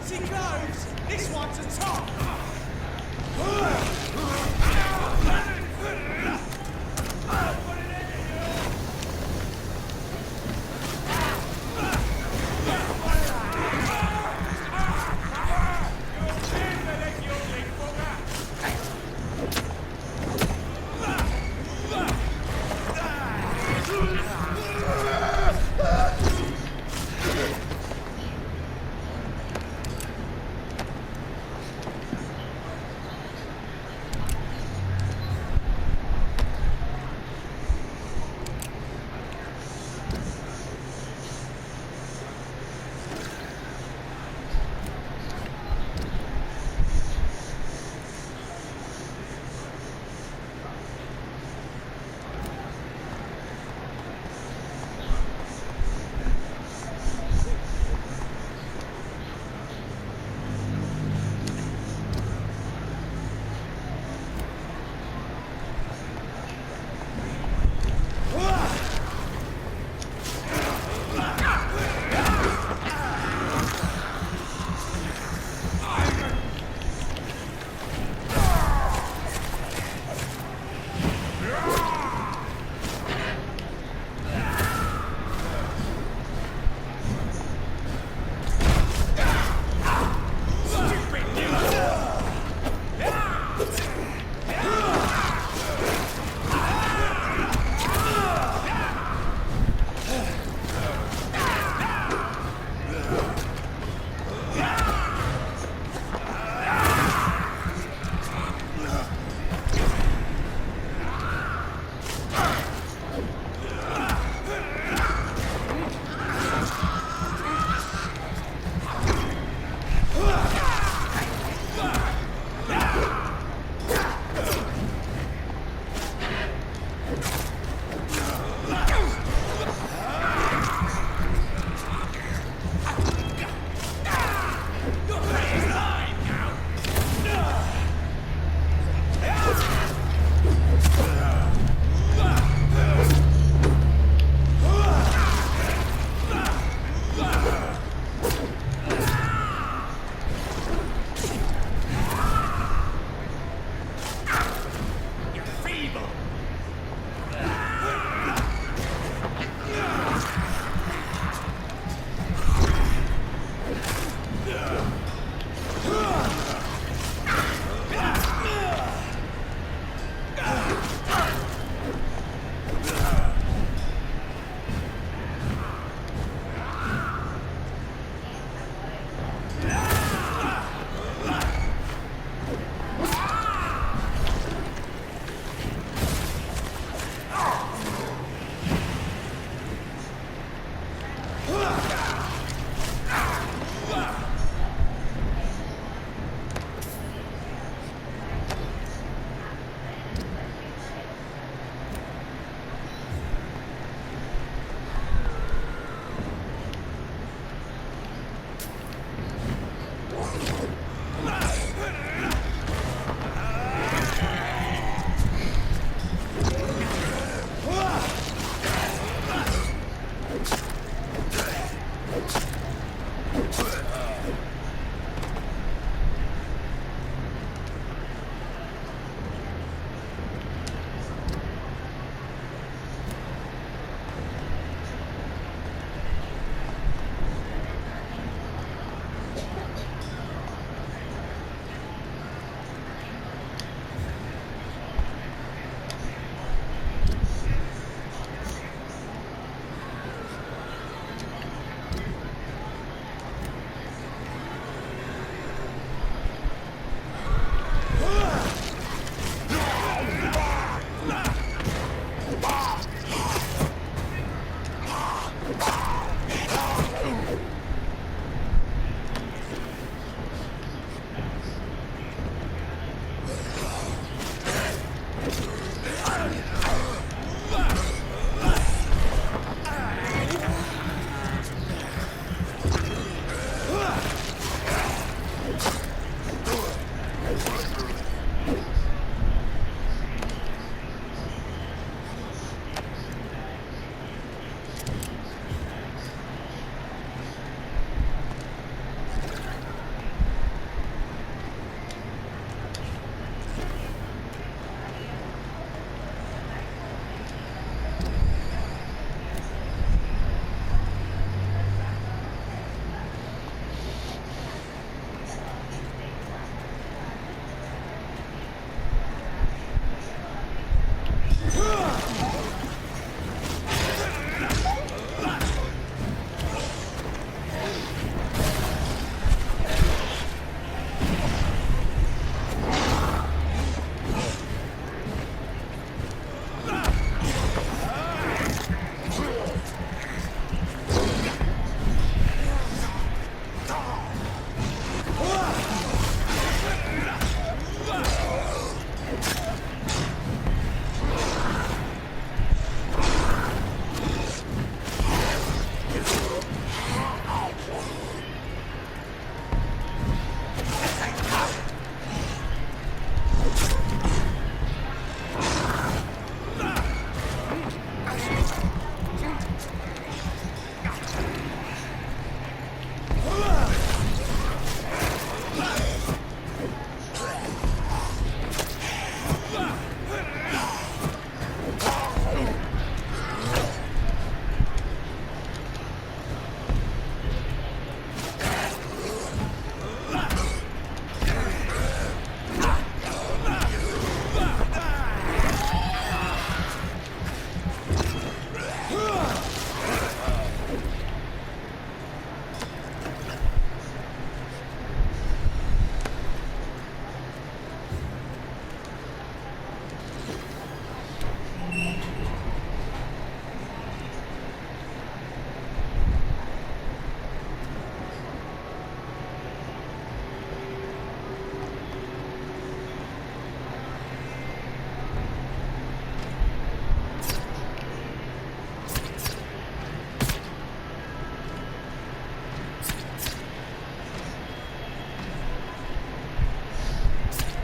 Fancy clothes! This one's a top!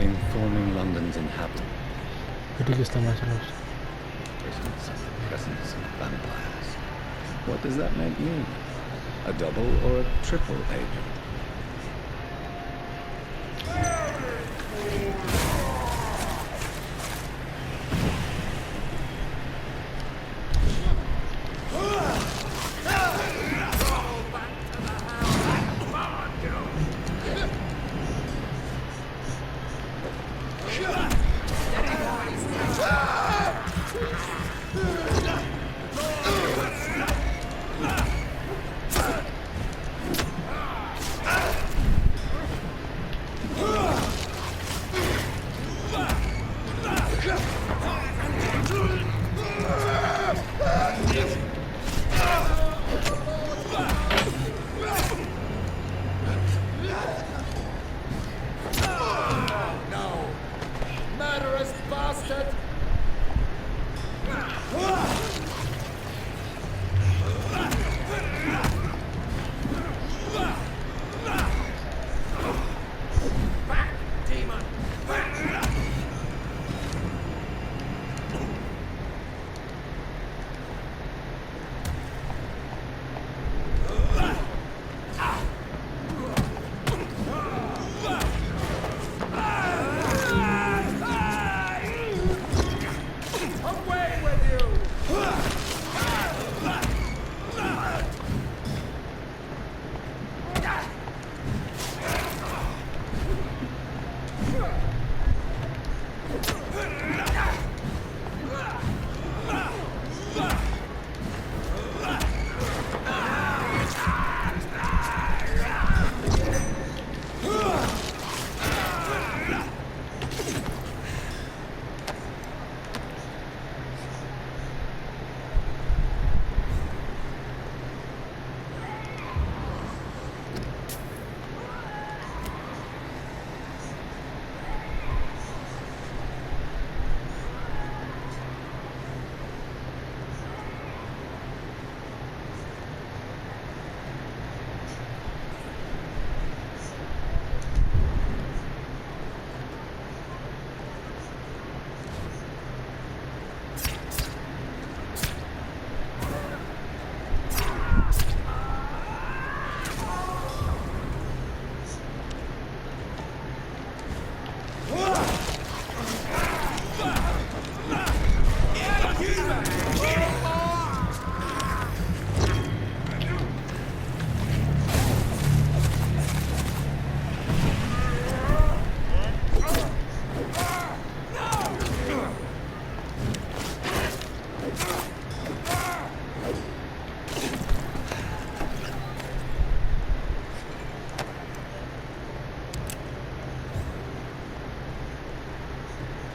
informing London's inhabitants. Grillos están más los. Presence and presence of vampires. What does that make you? A double or a triple agent?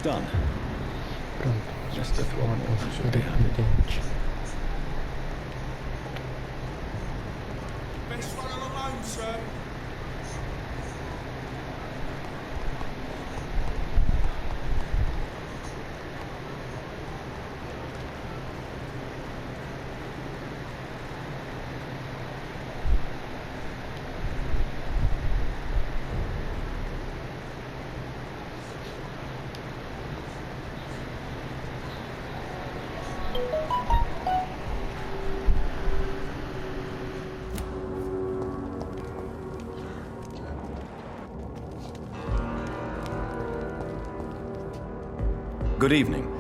Done. Pronto. Just a Form form of should be agente. Best run alone, sir. Good evening.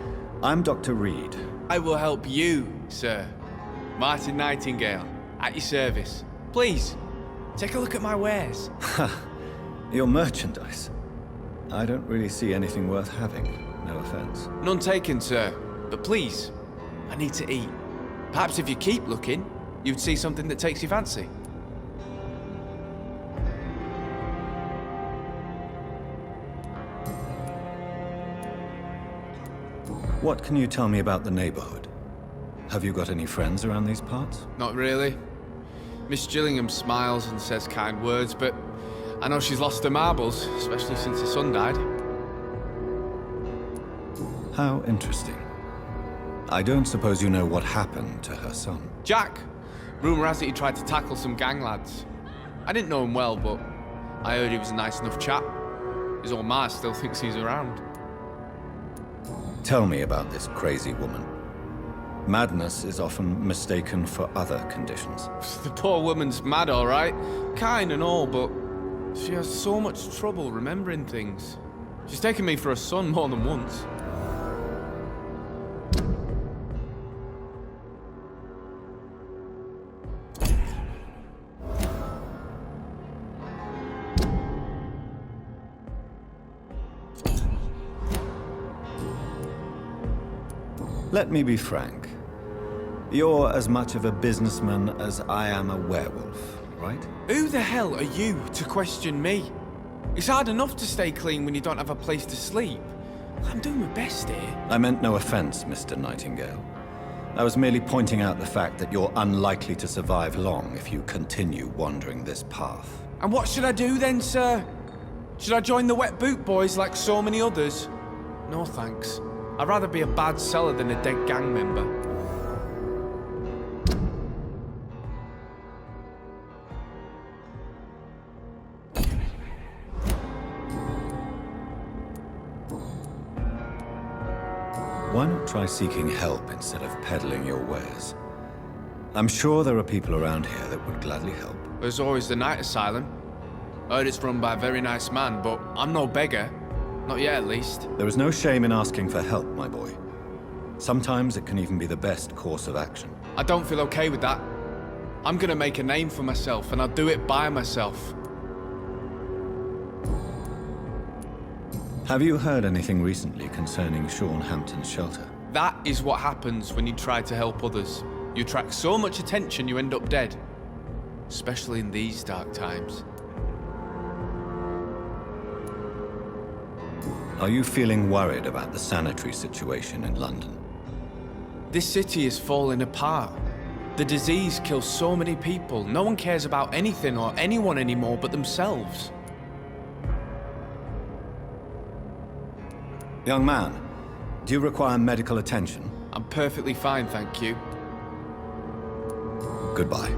I'm Dr. Reed. I will help you, sir. Martin Nightingale, at your service. Please, take a look at my wares. Your merchandise. I don't really see anything worth having. No offense. None taken, sir. But please, I need to eat. Perhaps if you keep looking, you'd see something that takes your fancy. What can you tell me about the neighborhood? Have you got any friends around these parts? Not really. Miss Gillingham smiles and says kind words, but I know she's lost her marbles, especially since her son died. How interesting. I don't suppose you know what happened to her son. Jack! Rumour has it he tried to tackle some gang lads. I didn't know him well, but I heard he was a nice enough chap. His old ma still thinks he's around. Tell me about this crazy woman. Madness is often mistaken for other conditions. The poor woman's mad, all right. Kind and all, but she has so much trouble remembering things. She's taken me for a son more than once. Let me be frank. You're as much of a businessman as I am a werewolf, right? Who the hell are you to question me? It's hard enough to stay clean when you don't have a place to sleep. I'm doing my best here. I meant no offense, Mr. Nightingale. I was merely pointing out the fact that you're unlikely to survive long if you continue wandering this path. And what should I do then, sir? Should I join the wet boot boys like so many others? No thanks. I'd rather be a bad seller than a dead gang member. Why not try seeking help instead of peddling your wares? I'm sure there are people around here that would gladly help. There's always the night asylum. Heard it's run by a very nice man, but I'm no beggar. Not yet, at least. There is no shame in asking for help, my boy. Sometimes it can even be the best course of action. I don't feel okay with that. I'm gonna make a name for myself, and I'll do it by myself. Have you heard anything recently concerning Sean Hampton's shelter? That is what happens when you try to help others. You attract so much attention you end up dead. Especially in these dark times. Are you feeling worried about the sanitary situation in London? This city is falling apart. The disease kills so many people. No one cares about anything or anyone anymore but themselves. Young man, do you require medical attention? I'm perfectly fine, thank you. Goodbye.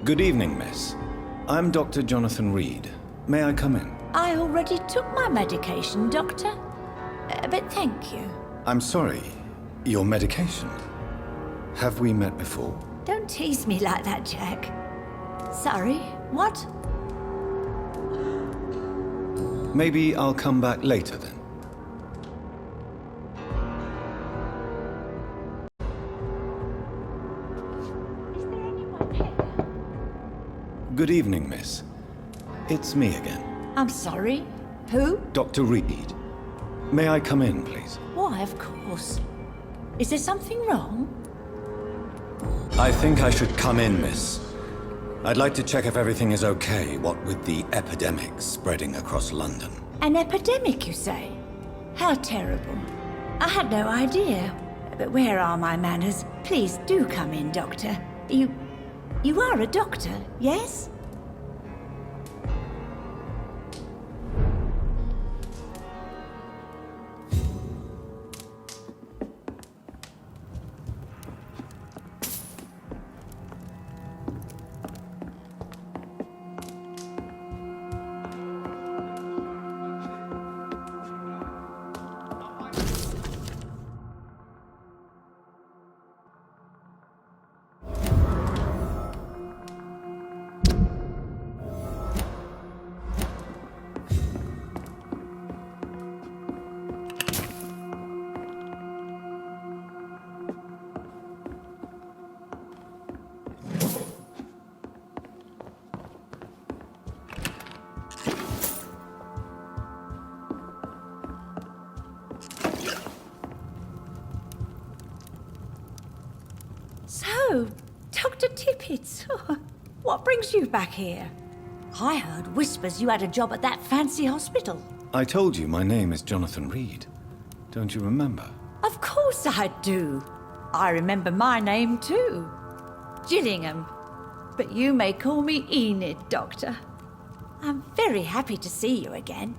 Good evening, miss. I'm Dr. Jonathan Reed. May I come in? I already took my medication, Doctor. But thank you. I'm sorry. Your medication? Have we met before? Don't tease me like that, Jack. Sorry, what? Maybe I'll come back later then. Is there anyone here? Good evening, miss. It's me again. I'm sorry. Who? Dr. Reed. May I come in, please? Why, of course. Is there something wrong? I think I should come in, miss. I'd like to check if everything is okay, what with the epidemic spreading across London. An epidemic, you say? How terrible. I had no idea. But where are my manners? Please do come in, Doctor. You are a doctor, yes? So, Dr. Tippett, what brings you back here? I heard whispers you had a job at that fancy hospital. I told you my name is Jonathan Reed. Don't you remember? Of course I do. I remember my name too. Gillingham. But you may call me Enid, Doctor. I'm very happy to see you again.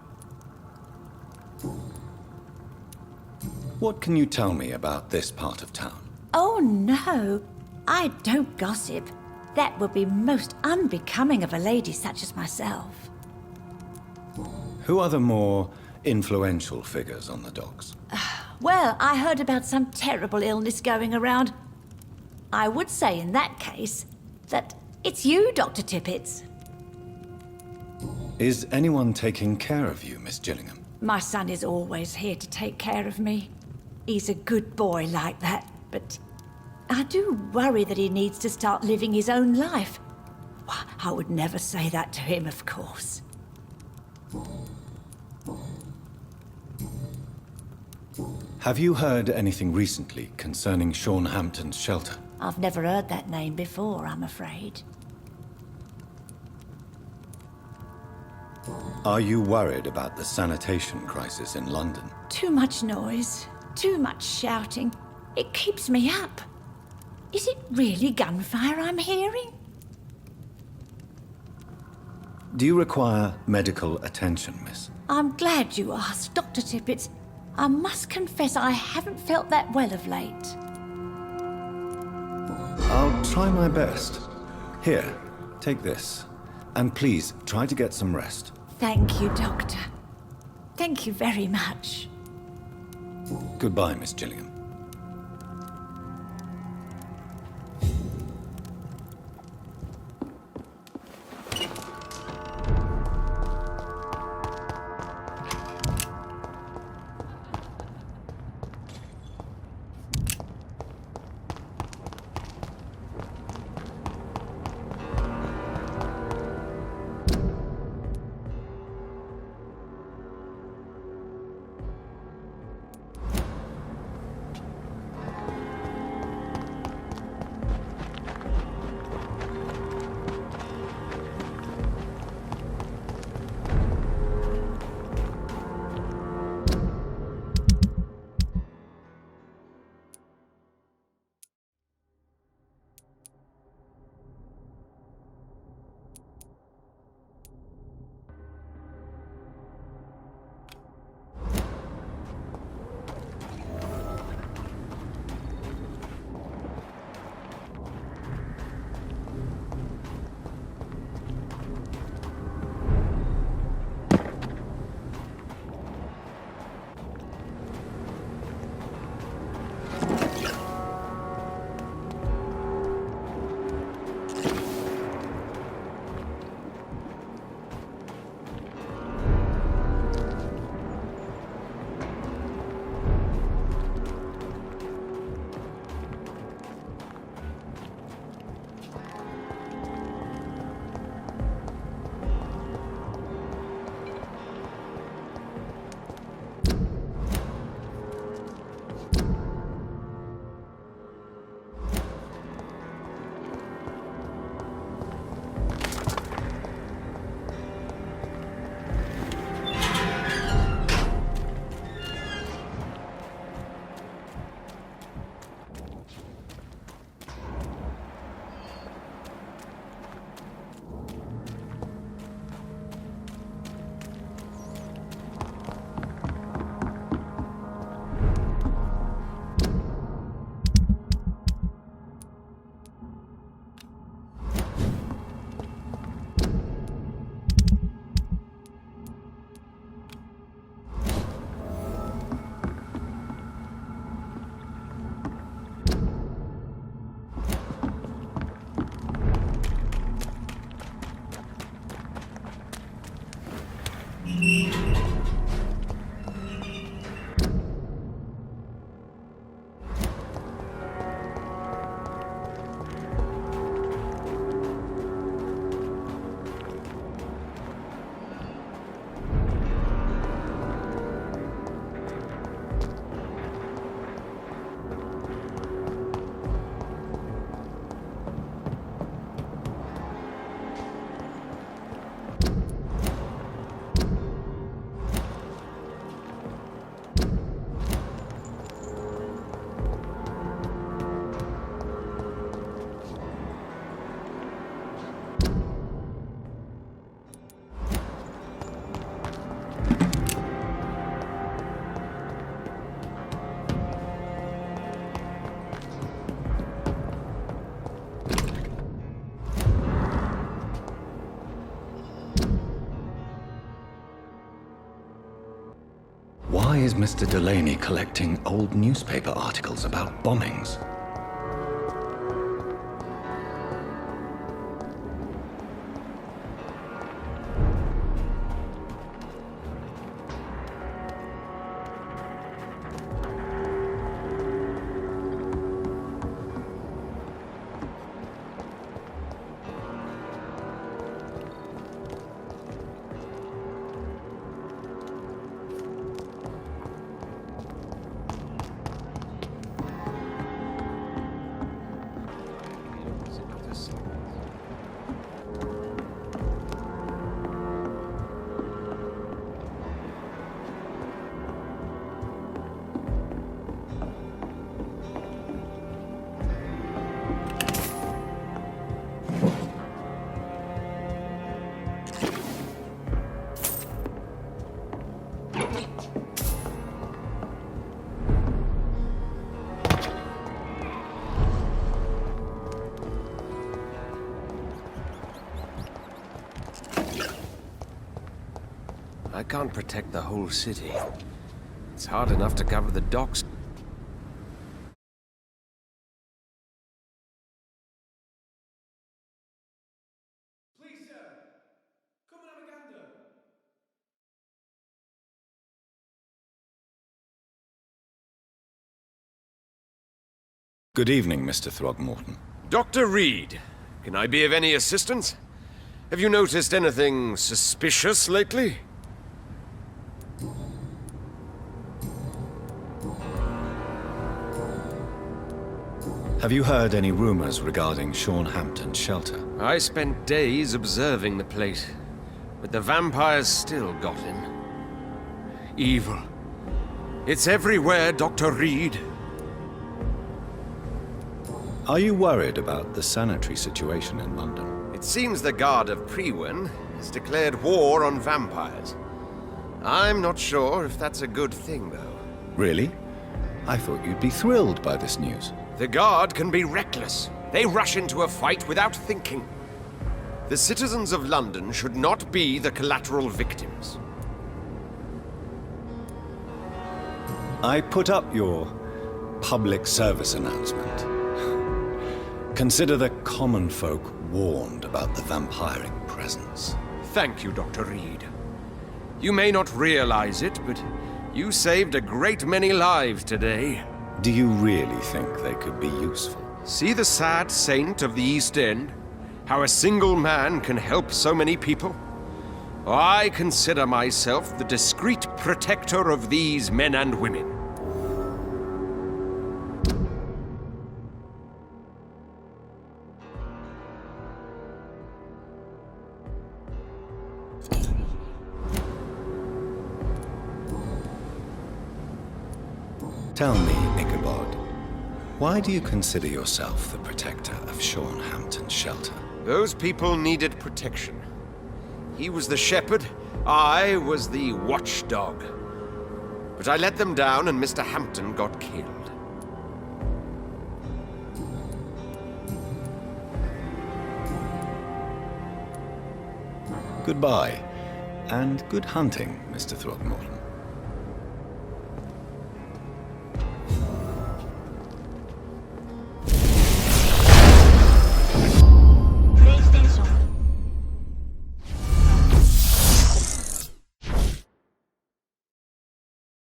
What can you tell me about this part of town? Oh, no. I don't gossip. That would be most unbecoming of a lady such as myself. Who are the more influential figures on the docks? Well, I heard about some terrible illness going around. I would say in that case that it's you, Dr. Tippets. Is anyone taking care of you, Miss Gillingham? My son is always here to take care of me. He's a good boy like that, but I do worry that he needs to start living his own life. Why, I would never say that to him, of course. Have you heard anything recently concerning Sean Hampton's shelter? I've never heard that name before, I'm afraid. Are you worried about the sanitation crisis in London? Too much noise, too much shouting. It keeps me up. Is it really gunfire I'm hearing? Do you require medical attention, miss? I'm glad you asked, Dr. Tippets. I must confess I haven't felt that well of late. I'll try my best. Here, take this. And please, try to get some rest. Thank you, Doctor. Thank you very much. Goodbye, Miss Gillingham. Why is Mr. Delaney collecting old newspaper articles about bombings? I can't protect the whole city. It's hard enough to cover the docks. Please, sir. Come and have a gander. Good evening, Mr. Throgmorton. Dr. Reed, can I be of any assistance? Have you noticed anything suspicious lately? Have you heard any rumors regarding Sean Hampton's shelter? I spent days observing the place, but the vampires still got him. Evil. It's everywhere, Dr. Reed. Are you worried about the sanitary situation in London? It seems the Guard of Prewen has declared war on vampires. I'm not sure if that's a good thing, though. Really? I thought you'd be thrilled by this news. The Guard can be reckless. They rush into a fight without thinking. The citizens of London should not be the collateral victims. I put up your public service announcement. Consider the common folk warned about the vampiric presence. Thank you, Dr. Reed. You may not realize it, but you saved a great many lives today. Do you really think they could be useful? See the sad saint of the East End? How a single man can help so many people? I consider myself the discreet protector of these men and women. Tell me, Ichabod, why do you consider yourself the protector of Sean Hampton's shelter? Those people needed protection. He was the shepherd, I was the watchdog. But I let them down and Mr. Hampton got killed. Goodbye, and good hunting, Mr. Throgmorton.